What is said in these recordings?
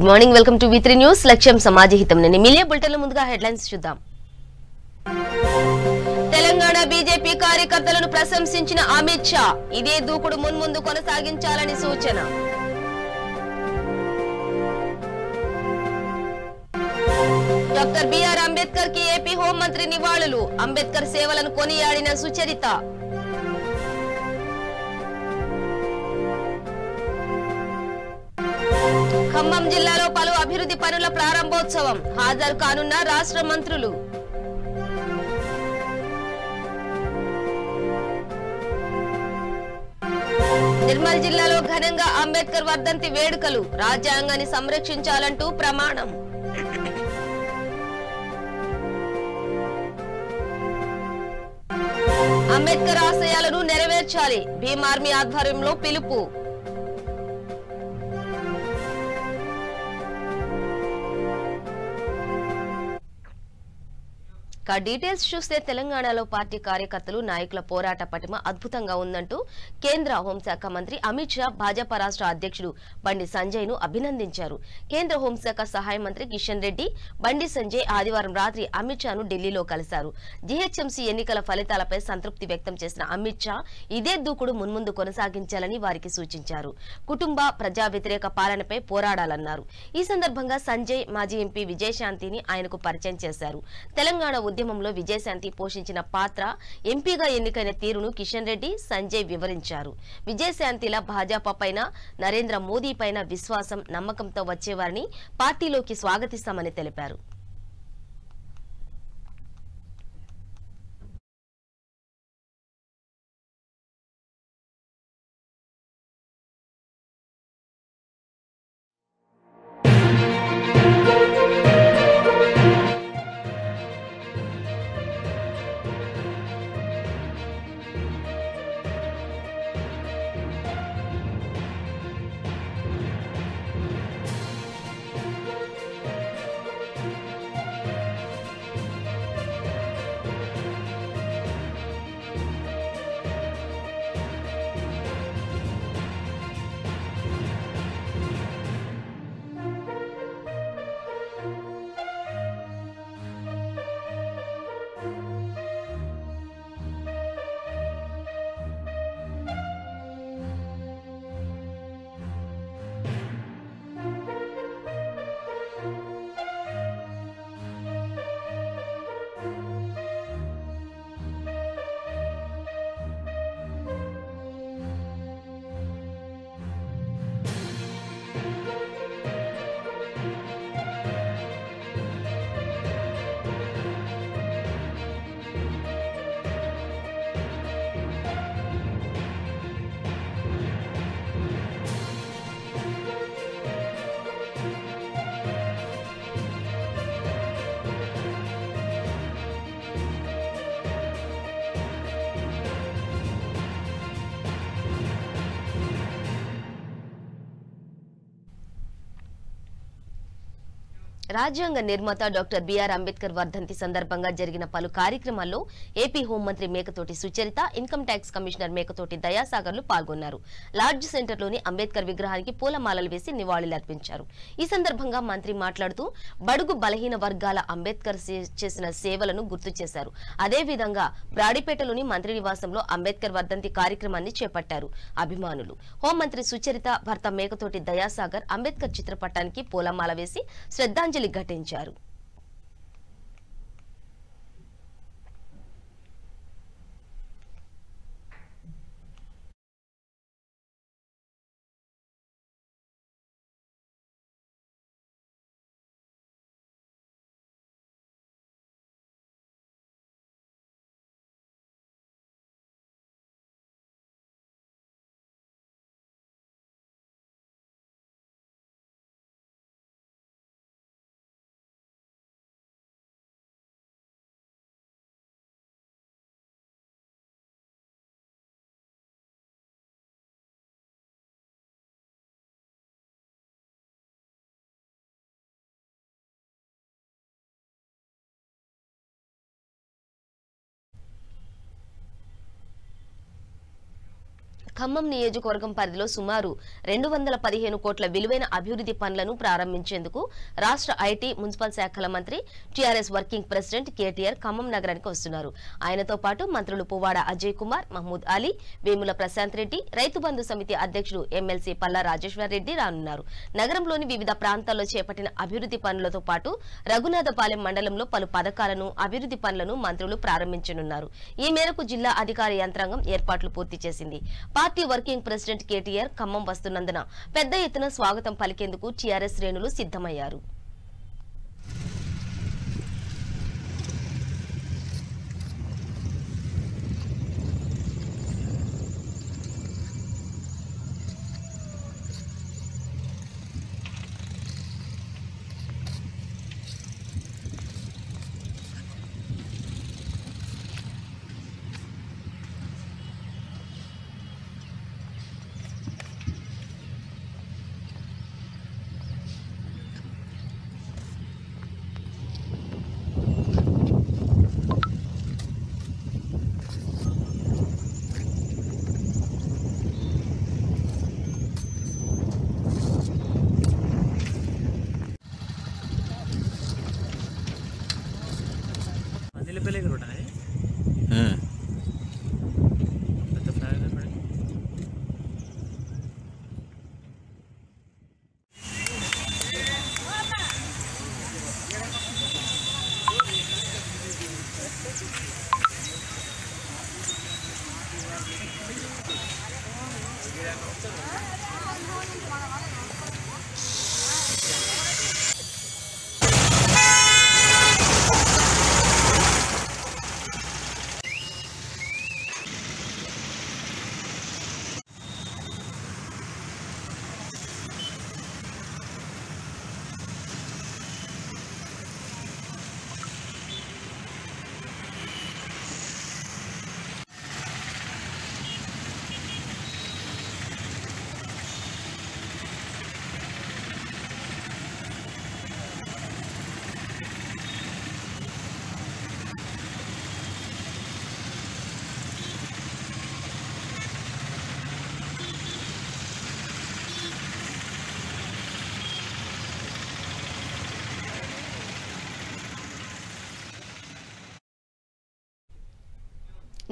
Good morning, welcome to V3 news. లక్ష్యం సమాజహితం. నేను మిలియా బులెటిన్ల ముందుగా హెడ్లైన్స్ చూద్దాం. తెలంగాణ బీజేపీ కార్యకర్తలను ప్రశంసించిన అమిత్ షా, ఇదే దూకుడు మున్ముందు కొనసాగించాలని సూచన. డాక్టర్ బిఆర్ అంబేద్కర్ కి ఏపీ హోంమంత్రి నివాళులు, అంబేద్కర్ సేవలను కొనియాడిన సుచరిత. ఖమ్మం జిల్లాలో పలు అభివృద్ధి పనుల ప్రారంభోత్సవం, హాజరు కానున్న రాష్ట్ర మంత్రులు. నిర్మల్ జిల్లాలో ఘనంగా అంబేద్కర్ వర్ధంతి వేడుకలు, రాజ్యాంగాన్ని సంరక్షించాలంటూ ప్రమాణం. అంబేద్కర్ ఆశయాలను నెరవేర్చాలి, భీమ్ ఆర్మీ ఆధ్వర్యంలో పిలుపు. డీటెయిల్స్ చూస్తే తెలంగాణలో పార్టీ కార్యకర్తలు నాయకుల పోరాట పటిమ అద్భుతంగా ఉందంటూ కేంద్ర హోంశాఖ మంత్రి అమిత్ షా భాజపా రాష్ట్ర అధ్యక్షుడు బండి సంజయ్ ను అభినందించారు. కేంద్ర హోంశాఖ సహాయ మంత్రి కిషన్ రెడ్డి, బండి సంజయ్ ఆదివారం రాత్రి అమిత్ షాను ఢిల్లీలో కలిశారు. జీహెచ్ఎంసీ ఎన్నికల ఫలితాలపై సంతృప్తి వ్యక్తం చేసిన అమిత్ షా ఇదే దూకుడు మున్ముందు కొనసాగించాలని వారికి సూచించారు. కుటుంబ ప్రజా వ్యతిరేక పాలనపై పోరాడాలన్నారు. ఈ సందర్భంగా సంజయ్ మాజీ ఎంపీ విజయశాంతిని ఆయనకు పరిచయం చేశారు. తెలంగాణ ఉద్యమంలో విజయశాంతి పోషించిన పాత్ర, ఎంపీగా ఎన్నికైన తీరును కిషన్ రెడ్డి, సంజయ్ వివరించారు. విజయశాంతిల భాజపా పైన, నరేంద్ర మోదీ పైన విశ్వాసం, నమ్మకంతో వచ్చేవారిని పార్టీలోకి స్వాగతిస్తామని తెలిపారు. రాజ్యాంగ నిర్మాత డాక్టర్ బిఆర్ అంబేద్కర్ వర్ధంతి సందర్భంగా జరిగిన పలు కార్యక్రమాల్లో ఏపీ హోంమంత్రి Mekathoti Sucharita, income tax commissioner Mekathoti దయాసాగర్లు పాల్గొన్నారు. లార్జ్ సెంటర్లోని అంబేద్కర్ విగ్రహానికి పూలమాలలు వేసి నివాళులర్పించారు. ఈ సందర్భంగా మంత్రి మాట్లాడుతూ బడుగు బలహీన వర్గాల అంబేద్కర్ చేసిన సేవలను గుర్తు చేశారు. అదేవిధంగా బ్రాడిపేటలోని మంత్రి నివాసంలో అంబేద్కర్ వర్ధంతి కార్యక్రమాన్ని చేపట్టారు అభిమానులు. హోంమంత్రి సుచరిత భర్త మేకతోటి దయాసాగర్ అంబేద్కర్ చిత్రపటానికి పూలమాల వేసి శ్రద్ధాంజలి ఘటించారు. ఖమ్మం నియోజకవర్గం పరిధిలో సుమారు 215 కోట్ల విలువైన అభివృద్ధి పనులను ప్రారంభించేందుకు రాష్ట్ర ఐటీ మున్సిపల్ శాఖల మంత్రి TRS working president KTR Khammam నగరానికి వస్తున్నారు. ఆయనతో పాటు మంత్రులు పువ్వాడ అజయ్ కుమార్, మహమూద్ అలీ, వేముల ప్రశాంత్ రెడ్డి, రైతు బంధు సమితి అధ్యక్షుడు ఎమ్మెల్సీ పల్లా రాజేశ్వర్ రెడ్డి రానున్నారు. నగరంలోని వివిధ ప్రాంతాల్లో చేపట్టిన అభివృద్ధి పనులతో పాటు రఘునాథపాలెం మండలంలో పలు పథకాలను, అభివృద్ధి పనులను మంత్రులు ప్రారంభించనున్నారు. ఈ మేరకు జిల్లా అధికార యంత్రాంగం ఏర్పాట్లు పూర్తి చేసింది. Party working president KTR Khammam వస్తున్నందున పెద్ద ఎత్తున స్వాగతం పలికేందుకు టీఆర్ఎస్ శ్రేణులు సిద్ధమయ్యారు.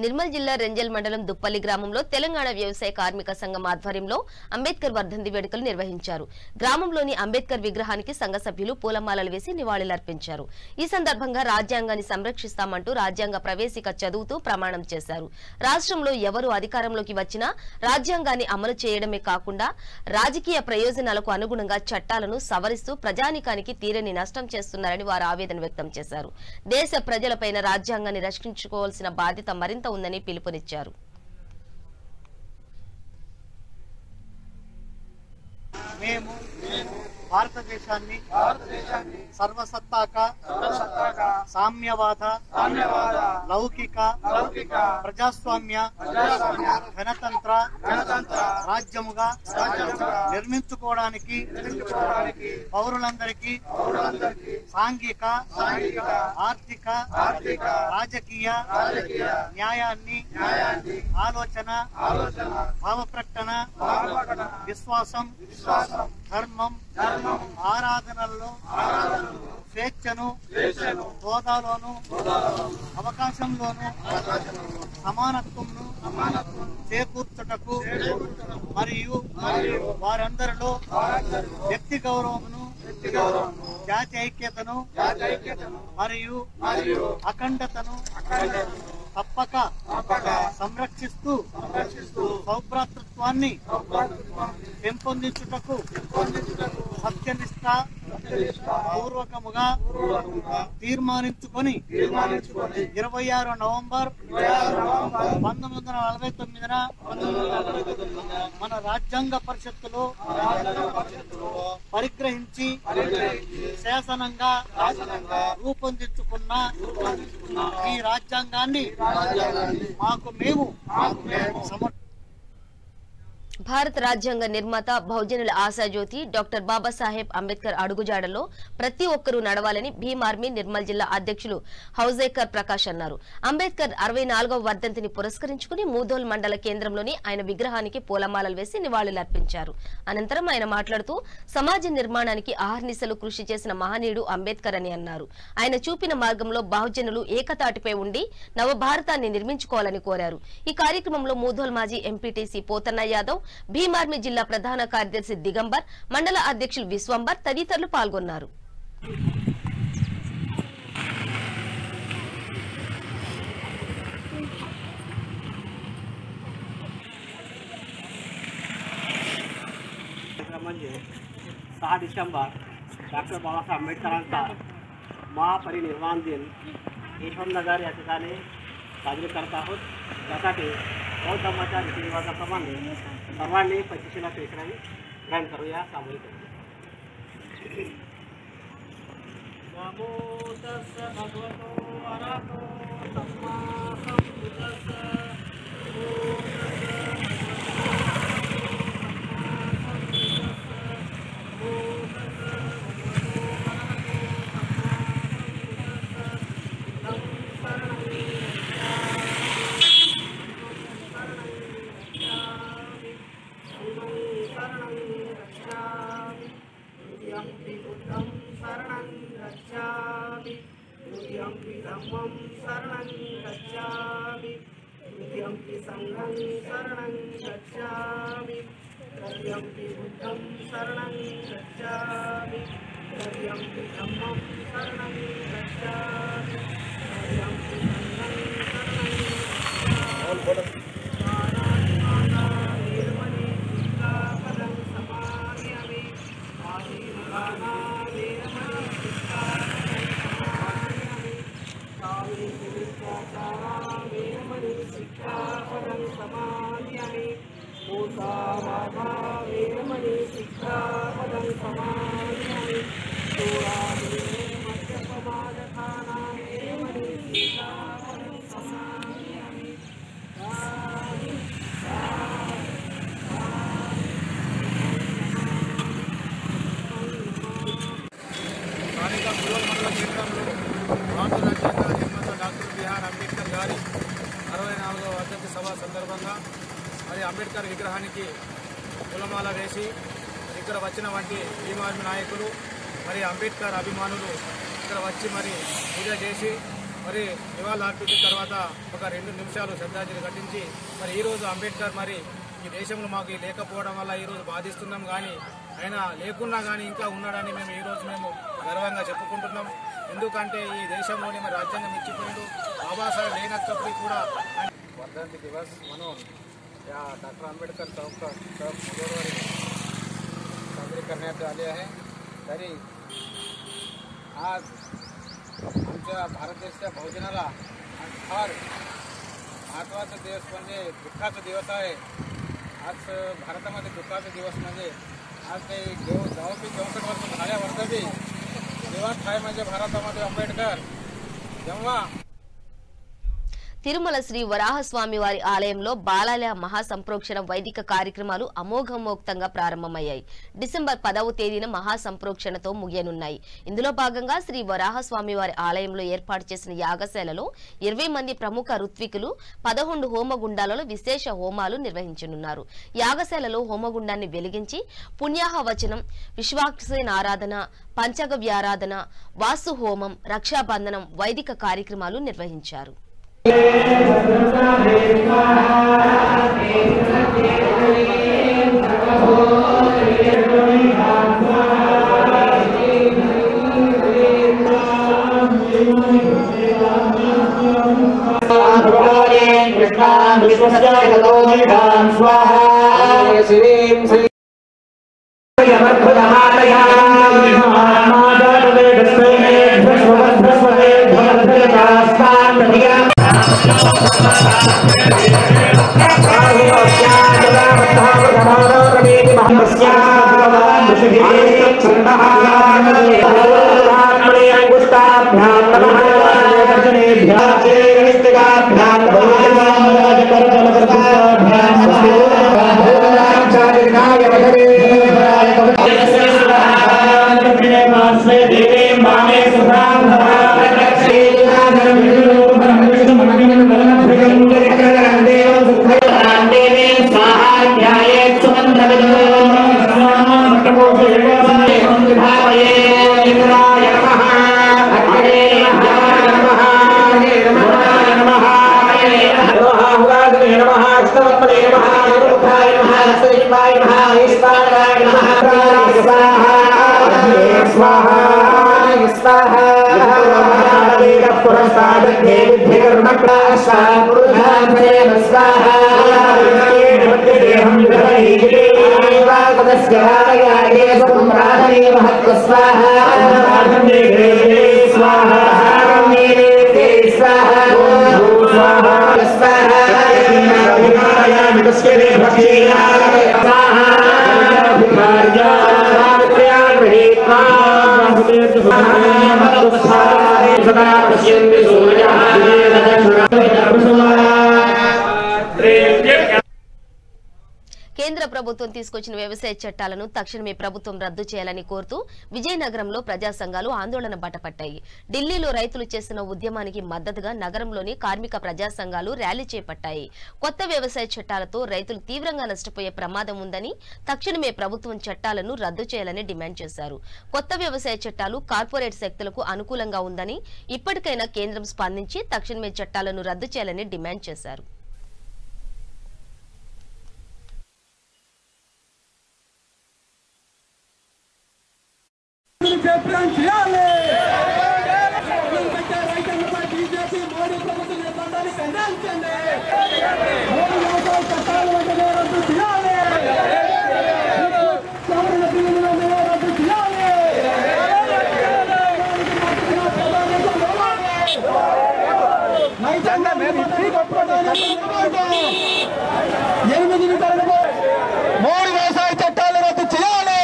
నిర్మల్ జిల్లా రెంజల్ మండలం దుప్పల్లి గ్రామంలో తెలంగాణ వ్యవసాయ కార్మిక సంఘం ఆధ్వర్యంలో అంబేద్కర్ వర్ధంతి వేడుకలు నిర్వహించారు. గ్రామంలోని అంబేద్కర్ విగ్రహానికి సంఘ సభ్యులు పూలమాలలు వేసి నివాళులర్పించారు. ఈ సందర్భంగా రాజ్యాంగాన్ని సంరక్షిస్తామంటూ రాజ్యాంగ ప్రవేశిక చదువుతూ ప్రమాణం చేశారు. రాష్ట్రంలో ఎవరు అధికారంలోకి వచ్చినా రాజ్యాంగాన్ని అమలు చేయడమే కాకుండా రాజకీయ ప్రయోజనాలకు అనుగుణంగా చట్టాలను సవరిస్తూ ప్రజానీకానికి తీరని నష్టం చేస్తున్నారని వారు ఆవేదన వ్యక్తం చేశారు. దేశ ప్రజలపైన రాజ్యాంగాన్ని రక్షించుకోవాల్సిన బాధ్యత మరింత ఉందని పిలుపునిచ్చారు. మేము భారతదేశాన్ని సర్వసత్తాక సామ్యవాద లౌకిక ప్రజాస్వామ్య గణతంత్ర రాజ్యముగా నిర్మించుకోవడానికి పౌరులందరికీ సాంఘిక ఆర్థిక రాజకీయ న్యాయాన్ని ఆలోచన భావ ప్రకటన విశ్వాసం ధర్మం ఆరాధనల్లో స్వేచ్ఛను హోదాలోను అవకాశంలోను సమానత్వంను చేకూర్చుటకు మరియు వారందరిలో వ్యక్తి గౌరవమును జాతి ఐక్యతను మరియు అఖండతను తప్పక సంరక్షిస్తూ సౌభ్రాతృత్వాన్ని పెంపొందించుటకు సత్యనిష్ట పూర్వకముగా తీర్మానించుకొని 26 నవంబర్ 1949 మన రాజ్యాంగ పరిషత్తులో పరిగ్రహించి శాసనంగా రూపొందించుకున్న ఈ రాజ్యాంగాన్ని మాకు మేము భారత రాజ్యాంగ నిర్మాత బహుజనుల ఆశాజ్యోతి డాక్టర్ బాబాసాహెబ్ అంబేద్కర్ అడుగుజాడల్లో ప్రతి ఒక్కరూ నడవాలని భీమ్ ఆర్మీ నిర్మల్ జిల్లా అధ్యక్షులు హౌజేకర్ ప్రకాష్ అన్నారు. అంబేద్కర్ 64వ వర్ధంతిని పురస్కరించుకుని మూదోల్ మండల కేంద్రంలోని ఆయన విగ్రహానికి పూలమాలలు వేసి నివాళులర్పించారు. అనంతరం ఆయన మాట్లాడుతూ సమాజ నిర్మాణానికి అహర్నిశలు కృషి చేసిన మహనీయుడు అంబేద్కర్ అని అన్నారు. ఆయన చూపిన మార్గంలో బహుజనులు ఏకతాటిపై ఉండి నవభారతాన్ని నిర్మించుకోవాలని కోరారు. ఈ కార్యక్రమంలో మూదోల్ మాజీ ఎంపీటీసీ పోతన్న యాదవ్, భీమ్ ఆర్మీ జిల్లా ప్రధాన కార్యదర్శి దిగంబర్, మండల అధ్యక్షులు విశ్వంబర్ తదితరులు పాల్గొన్నారు. म्हणजे 6 डिसेंबर डॉक्टर बाबासाहेब आंबेडकरांचा महापरिनिर्वाण दिन यशवंतनगर या ठिकाणी साजरे करत आहोत. त्यासाठी बौद्ध धर्माच्या रीतिरिवाजाप्रमाणे सर्वांनी पंचशीला पेशरावी ग्रहण करूया. सामूहिक नमो तस्स भगवतो अरहतो सम्मा सम्बुद्धस्स. అంబేద్కర్ విగ్రహానికి పూలమాల వేసి ఇక్కడ వచ్చిన వంటి భీమ్ ఆర్మీ నాయకులు మరి అంబేద్కర్ అభిమానులు ఇక్కడ వచ్చి మరి పూజ చేసి మరి నివాళులు అర్పించిన తర్వాత ఒక 2 నిమిషాలు శ్రద్ధాంజలి ఘటించి మరి ఈరోజు అంబేద్కర్ మరి ఈ దేశంలో మాకు లేకపోవడం వల్ల ఈరోజు బాధిస్తున్నాం. కానీ ఆయన లేకున్నా కానీ ఇంకా ఉన్నాడని మేము గర్వంగా చెప్పుకుంటున్నాం. ఎందుకంటే ఈ దేశంలోని మరి రాజ్యాంగం ఇచ్చిపోయాడు. బాబాసాహెబ్ లేనప్పటికీ కూడా वर्धंती दिवस म्हणून या डॉक्टर आंबेडकर चौक मुदोलवर साजरे करण्यात आले आहे. तरी आज आमच्या भारत देशाच्या बहुजनाला फार महत्त्वाचा दिवस म्हणजे दुःखाचा दिवस आहे. आज भारतामध्ये दुःखाचा दिवस म्हणजे आज ते जवळपास 64 वर्ष झाल्यावर बी जेव्हा काय म्हणजे भारतामध्ये आंबेडकर जेव्हा తిరుమల శ్రీ వరాహస్వామి వారి ఆలయంలో బాలాల మహాసంప్రోక్షణ వైదిక కార్యక్రమాలు అమోఘమోక్తంగా ప్రారంభమయ్యాయి. డిసెంబర్ 10వ తేదీన మహాసంప్రోక్షణతో ముగియనున్నాయి. ఇందులో భాగంగా శ్రీ వరాహస్వామి వారి ఆలయంలో ఏర్పాటు చేసిన యాగశాలలో 20 మంది ప్రముఖ ఋత్వికులు 11 హోమగుండాలలో విశేష హోమాలు నిర్వహించనున్నారు. యాగశాలలో హోమగుండాన్ని వెలిగించి పుణ్యాహవచనం, విశ్వాక్సేన ఆరాధన, పంచగవ్యారాధన, వాస్తు హోమం, రక్షాబంధనం వైదిక కార్యక్రమాలు నిర్వహించారు. కేంద్ర ప్రభుత్వం తీసుకొచ్చిన వ్యవసాయ చట్టాలను తక్షణమే ప్రభుత్వం రద్దు చేయాలని కోరుతూ విజయనగరంలో ప్రజా సంఘాలు ఆందోళన బాటపట్టాయి. ఢిల్లీలో రైతులు చేస్తున్న ఉద్యమానికి మద్దతుగా నగరంలోని కార్మిక ప్రజా సంఘాలు ర్యాలీ చేపట్టాయి. కొత్త వ్యవసాయ చట్టాలతో రైతులు తీవ్రంగా నష్టపోయే ప్రమాదం ఉందని, తక్షణమే ప్రభుత్వం చట్టాలను రద్దు చేయాలని డిమాండ్ చేశారు. కొత్త వ్యవసాయ చట్టాలు కార్పొరేట్ శక్తులకు అనుకూలంగా ఉందని, ఇప్పటికైనా కేంద్రం స్పందించి తక్షణమే చట్టాలను రద్దు చేయాలని డిమాండ్ చేశారు. మూడు వ్యవసాయ చట్టాలు రద్దు చేయాలి.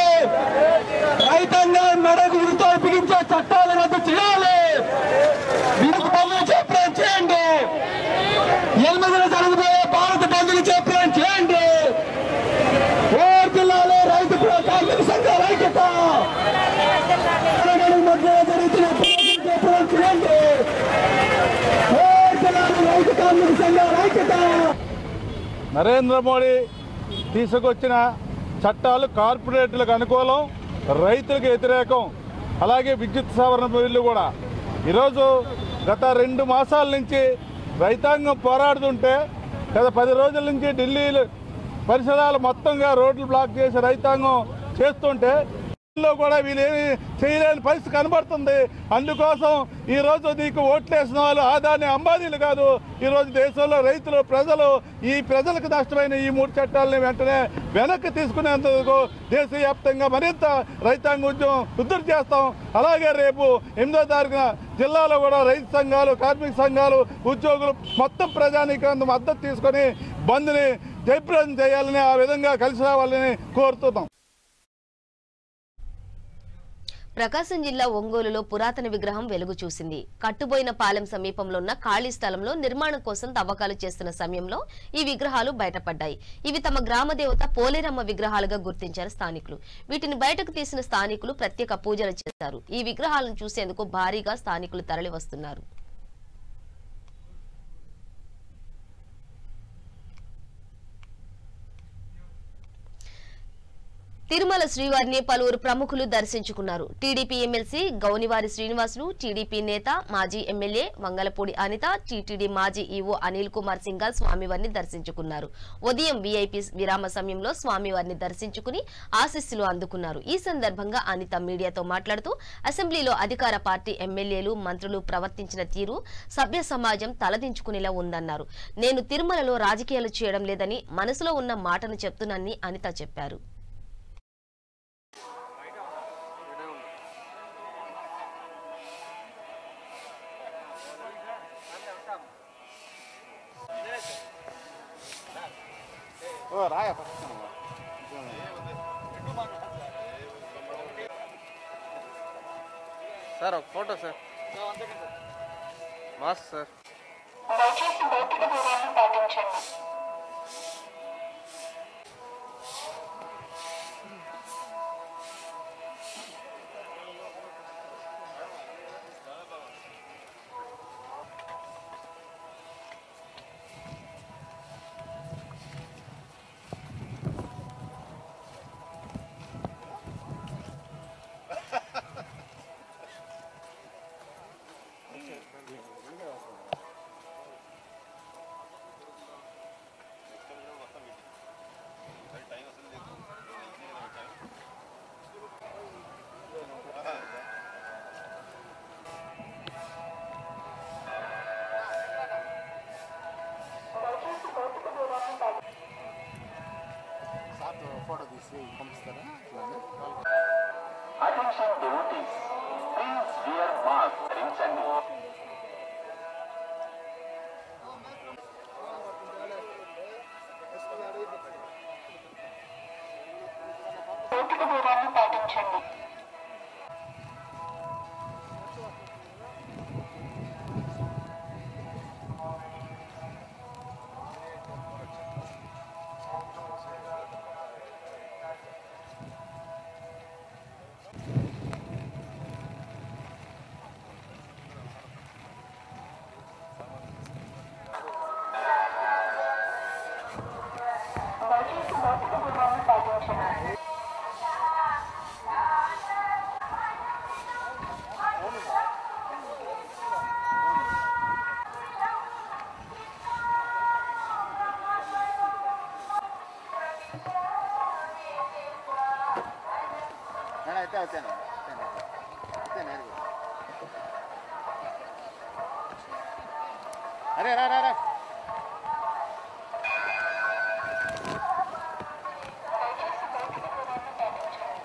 రైతాంగం మెడకు ఉరితో బిగించే చట్టాలు రద్దు చేయాలి. బంధులు చెప్పడం చేయండి. 8న జరగబోయే భారత బంధులు చెప్పడం చేయండి. జిల్లాలో రైతు కార్మిక సంఘాల ఐక్యత మధ్య జరుగుతున్న చెప్పడం చేయండి. రైతు కార్మిక సంఘాల ఐక్యత. నరేంద్ర మోడీ తీసుకొచ్చిన చట్టాలు కార్పొరేట్లకు అనుకూలం, రైతులకు వ్యతిరేకం. అలాగే విద్యుత్ సవరణ బిల్లు కూడా ఈరోజు గత 2 మాసాల నుంచి రైతాంగం పోరాడుతుంటే గత 10 రోజుల నుంచి ఢిల్లీ పరిసరాలు మొత్తంగా రోడ్లు బ్లాక్ చేసి రైతాంగం చేస్తుంటే కూడా వీళ్ళేమి చేయలేని పరిస్థితి కనబడుతుంది. అందుకోసం ఈరోజు నీకు ఓట్లేసిన వాళ్ళు ఆదాని అంబానీలు కాదు. ఈరోజు దేశంలో రైతులు ప్రజలు ఈ ప్రజలకు నష్టమైన ఈ 3 చట్టాలని వెంటనే వెనక్కి తీసుకునేందుకు దేశవ్యాప్తంగా మరింత రైతాంగ ఉద్యమం ఉధృతి చేస్తాం. అలాగే రేపు 8వ తారీఖున జిల్లాలో కూడా రైతు సంఘాలు, కార్మిక సంఘాలు, ఉద్యోగులు మొత్తం ప్రజానీకాంత మద్దతు తీసుకొని బంద్ని జయప్రదం చేయాలని, ఆ విధంగా కలిసి రావాలని కోరుతున్నాం. ప్రకాశం జిల్లా ఒంగోలులో పురాతన విగ్రహం వెలుగు చూసింది. కట్టుబోయిన పాలెం సమీపంలో ఉన్న ఖాళీ స్థలంలో నిర్మాణం కోసం తవ్వకాలు చేస్తున్న సమయంలో ఈ విగ్రహాలు బయటపడ్డాయి. ఇవి తమ గ్రామ దేవత పోలేరమ్మ విగ్రహాలుగా గుర్తించారు స్థానికులు. వీటిని బయటకు తీసిన స్థానికులు ప్రత్యేక పూజలు చేశారు. ఈ విగ్రహాలను చూసేందుకు భారీగా స్థానికులు తరలి వస్తున్నారు. తిరుమల శ్రీవారిని పలువురు ప్రముఖులు దర్శించుకున్నారు. TDP MLC Gownivari Srinivasulu, TDP నేత మాజీ ఎమ్మెల్యే వంగలపూడి అనిత, టీటీడీ మాజీ ఈవో అనిల్ కుమార్ సింఘాల్ స్వామివారిని దర్శించుకున్నారు. ఉదయం వీఐపీ విరామ సమయంలో స్వామివారిని దర్శించుకుని ఆశీస్సులు అందుకున్నారు. ఈ సందర్భంగా అనిత మీడియాతో మాట్లాడుతూ అసెంబ్లీలో అధికార పార్టీ ఎమ్మెల్యేలు, మంత్రులు ప్రవర్తించిన తీరు సభ్య సమాజం తలదించుకునేలా ఉందన్నారు. నేను తిరుమలలో రాజకీయాలు చేయడం లేదని మనసులో ఉన్న మాటను చెప్తున్నానని అనిత చెప్పారు. సార్ ఒక ఫోటో సార్, మాస్క్ సార్. దయచేసి భౌతిక దూరాన్ని పాటించండి. భౌతిక దూరాన్ని పాటించండి. దయచేసి భౌతిక దూరాన్ని పాటించండి. అరే రా రా రా దయచేసి భౌతిక దూరాన్ని పాటించండి.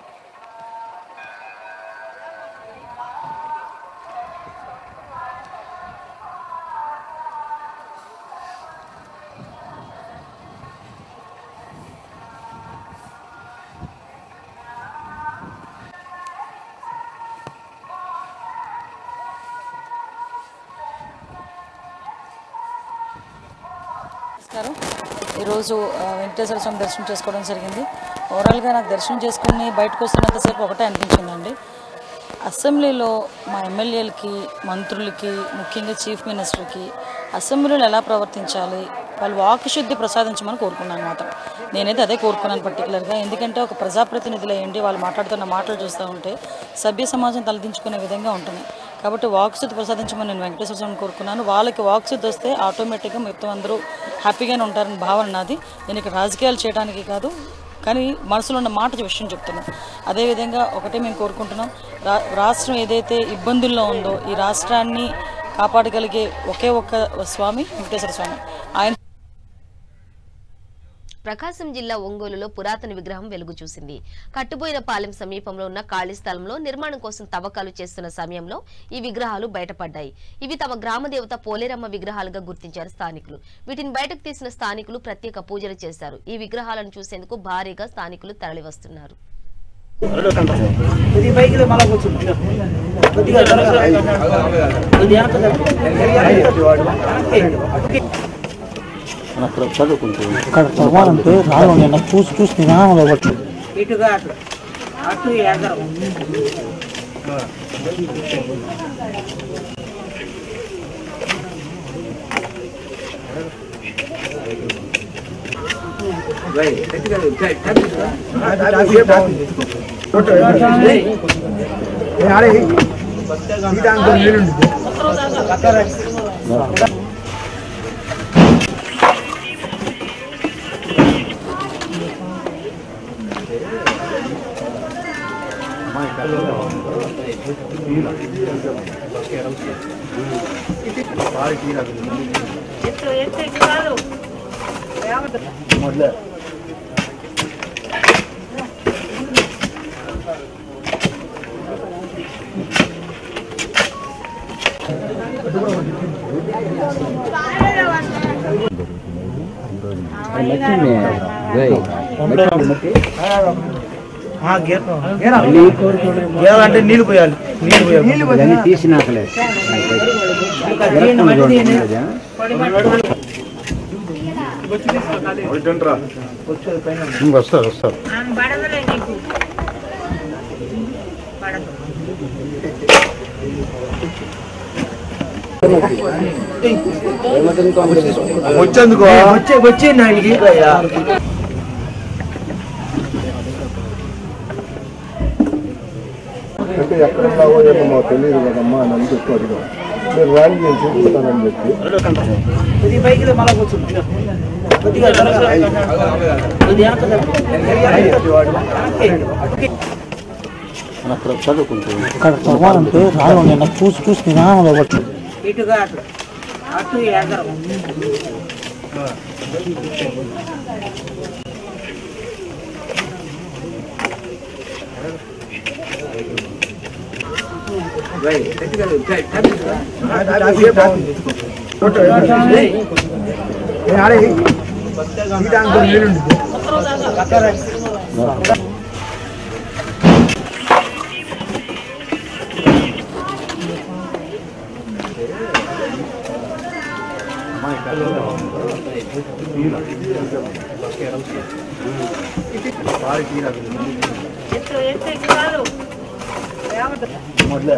నమస్కారం. ఈరోజు వెంకటేశ్వర స్వామి దర్శనం చేసుకోవడం జరిగింది. ఓవరాల్గా నాకు దర్శనం చేసుకుని బయటకు వస్తున్నంతసేపు ఒకటే అనిపించిందండి. అసెంబ్లీలో మా ఎమ్మెల్యేలకి, మంత్రులకి, ముఖ్యంగా చీఫ్ మినిస్టర్కి అసెంబ్లీలో ఎలా ప్రవర్తించాలి, వాళ్ళు వాక్శుద్ధి ప్రసాదించమని కోరుకున్నాను. మాత్రం నేనైతే అదే కోరుకున్నాను పర్టికులర్గా. ఎందుకంటే ఒక ప్రజాప్రతినిధులు అయ్యండి వాళ్ళు మాట్లాడుతున్న మాటలు చూస్తూ ఉంటే సభ్య సమాజం తలదించుకునే విధంగా ఉంటుంది. కాబట్టి వాక్శుద్ధి ప్రసాదించమని నేను వెంకటేశ్వర స్వామిని కోరుకున్నాను. వాళ్ళకి వాక్శుద్ధి వస్తే ఆటోమేటిక్గా మొత్తం అందరూ హ్యాపీగానే ఉంటారని భావన నాది. నేను ఇక్కడ రాజకీయాలు చేయడానికి కాదు, కానీ మనసులో ఉన్న మాట విషయం చెప్తున్నాను. అదేవిధంగా ఒకటే మేము కోరుకుంటున్నాం, రాష్ట్రం ఏదైతే ఇబ్బందుల్లో ఉందో ఈ రాష్ట్రాన్ని కాపాడగలిగే ఒకే ఒక్క స్వామి వెంకటేశ్వర స్వామి. ఆయన ప్రకాశం జిల్లా ఒంగోలులో పురాతన విగ్రహం వెలుగు చూసింది. కట్టుబోయిన పాలెం సమీపంలో ఉన్న ఖాళీ స్థలంలో నిర్మాణం కోసం తవ్వకాలు చేస్తున్న సమయంలో ఈ విగ్రహాలు బయటపడ్డాయి. ఇవి తమ గ్రామ దేవత పోలేరమ్మ విగ్రహాలుగా గుర్తించారు స్థానికులు. వీటిని బయటకు తీసిన స్థానికులు ప్రత్యేక పూజలు చేశారు. ఈ విగ్రహాలను చూసేందుకు భారీగా స్థానికులు తరలివస్తున్నారు. చదవాలంటే రాదు, నేను చూసి చూసి నిదానంలో పట్టు ఇటుగా అటు అటు ఎగరం అంటే నీళ్ళు పోయాలి, నీళ్ళు తీసినాకలే వస్తారు వస్తారు. వచ్చేందుకు వచ్చే అంటే ఎక్కడ ఉన్నావో ఏమో మాకు తెలియదు కదమ్మా అని అని చెప్పి అడిగా. మీరు ర్యాలీ నేను చూపిస్తానని చెప్పి చదవాలంటే రాదు, నేను చూసి చూసి నిదానంలో పట్టు ఇటుగా అటు అటు ఎగరం ಮೊದಲೇ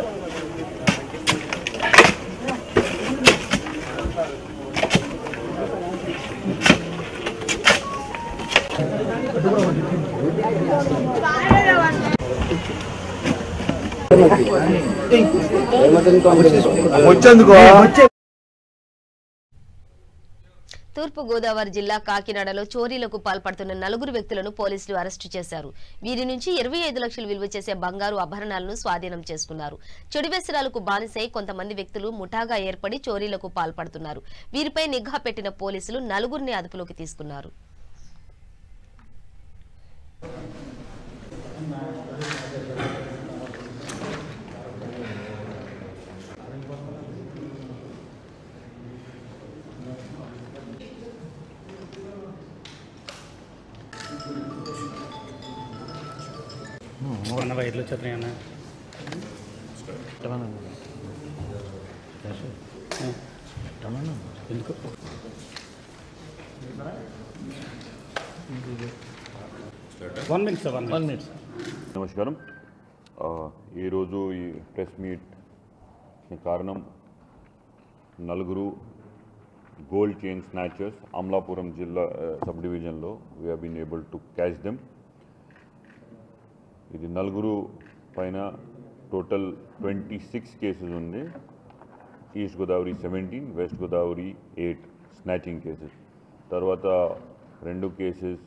తూర్పు గోదావరి జిల్లా కాకినాడలో చోరీలకు పాల్పడుతున్న 4 వ్యక్తులను పోలీసులు అరెస్టు చేశారు. వీరి నుంచి 25 లక్షలు విలువ చేసే బంగారు ఆభరణాలను స్వాధీనం చేసుకున్నారు. చెడు వ్యసనాలకు బానిసై కొంతమంది వ్యక్తులు ముఠాగా ఏర్పడి చోరీలకు పాల్పడుతున్నారు. వీరిపై నిఘా పెట్టిన పోలీసులు 4గురిని అదుపులోకి తీసుకున్నారు. వైర్లు వచ్చేస్తున్నాయన్నా ఎందుకు వన్ మినిట్ నమస్కారం. ఈరోజు ఈ ప్రెస్ మీట్ కారణం 4 గోల్డ్ చైన్ స్నాచర్స్ అమలాపురం జిల్లా సబ్ డివిజన్లో we have been able to catch them. ఇది 4 పైన టోటల్ 26 కేసెస్ ఉంది. East Godavari 17, west Godavari 8 snatching cases. తర్వాత 2 cases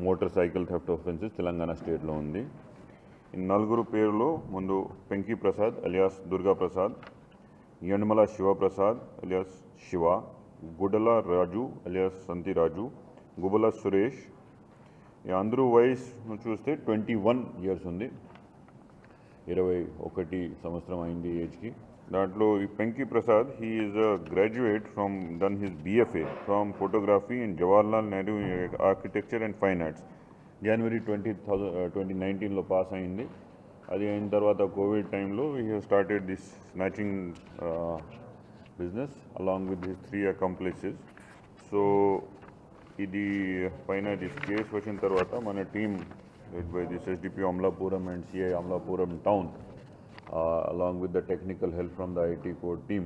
motor cycle theft offences Telangana స్టేట్లో ఉంది. ఈ 4 పేర్లో ముందు Penki Prasad alias Durga Prasad, Yanamala Sivaprasad alias Siva, Gudala Raju alias Santhi Raju, Gubala Suresh. ఈ అందరూ వయసు చూస్తే 21 ఇయర్స్ ఉంది, 21 సంవత్సరం అయింది ఏజ్కి. దాంట్లో ఈ Penki Prasad he is a graduate from done his BFA from photography in Jawaharlal Nehru architecture and fine arts. జనవరి 2019లో పాస్ అయింది. అది అయిన తర్వాత కోవిడ్ టైంలో he have started this snatching business along with his 3 accomplices. So ఇది పైన దిస్ కేసు వచ్చిన తర్వాత మన team led by this SDP Amlapuram and CI Amlapuram town along with the technical help from the IT code team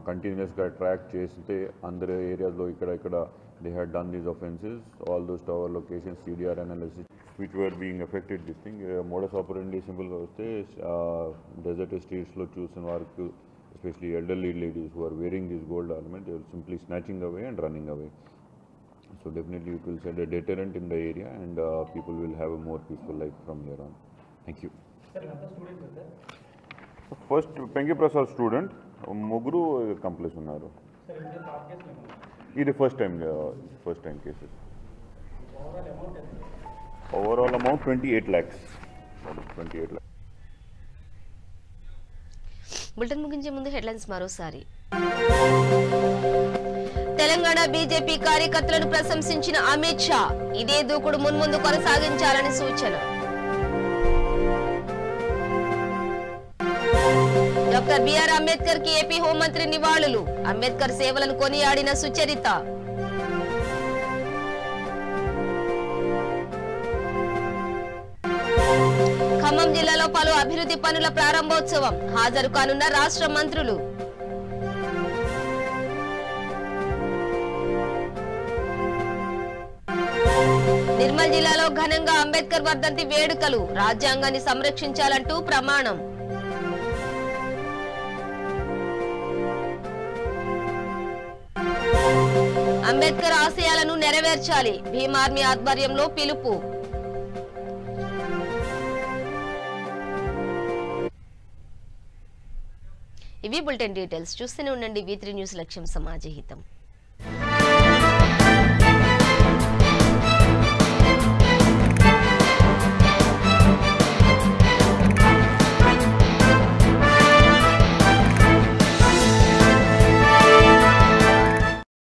continuously track చేస్తే అందరి ఏరియాలో ఇక్కడ they had done these offenses, all those tower locations, CDR analysis which were being affected this thing. Modus operandi simple గా వస్తే desert streets లో చూసిన వారికి especially elderly ladies who are wearing this gold ornament, they will simply snatching away and running away. So definitely it will set a deterrent in the area and people will have a more peaceful life from here on. Thank you. First Pengi Prasad student, Muguru accomplice unnaru. This is first time cases. Overall amount 28 lakhs. 28 lakhs. Bulletin ముగించే ముందు headlines మరోసారి. Telangana BJP కార్యకర్తలను ప్రశంసించిన అమిత్ షా, ఇదే దూకుడు మున్ముందు కొనసాగించాలని సూచన. Doctor BR Ambedkar కి ఏపీ హోంమంత్రి నివాళులు, అంబేద్కర్ సేవలను కొనియాడిన సుచరిత. ఖమ్మం జిల్లాలో పలు అభివృద్ధి పనుల ప్రారంభోత్సవం, హాజరు కానున్న రాష్ట్ర మంత్రులు. నిర్మల్ జిల్లాలో ఘనంగా అంబేద్కర్ వర్ధంతి వేడుకలు, రాజ్యాంగాన్ని సంరక్షించాలంటూ ప్రమాణం. అంబేద్కర్ ఆశయాలను నెరవేర్చాలి, భీమ్ ఆర్మీ ఆధ్వర్యంలో పిలుపు. ఇవి బులెటిన్ డీటెయిల్స్. చూస్తూనే ఉండండి V3 న్యూస్, లక్ష్యం సమాజహితం.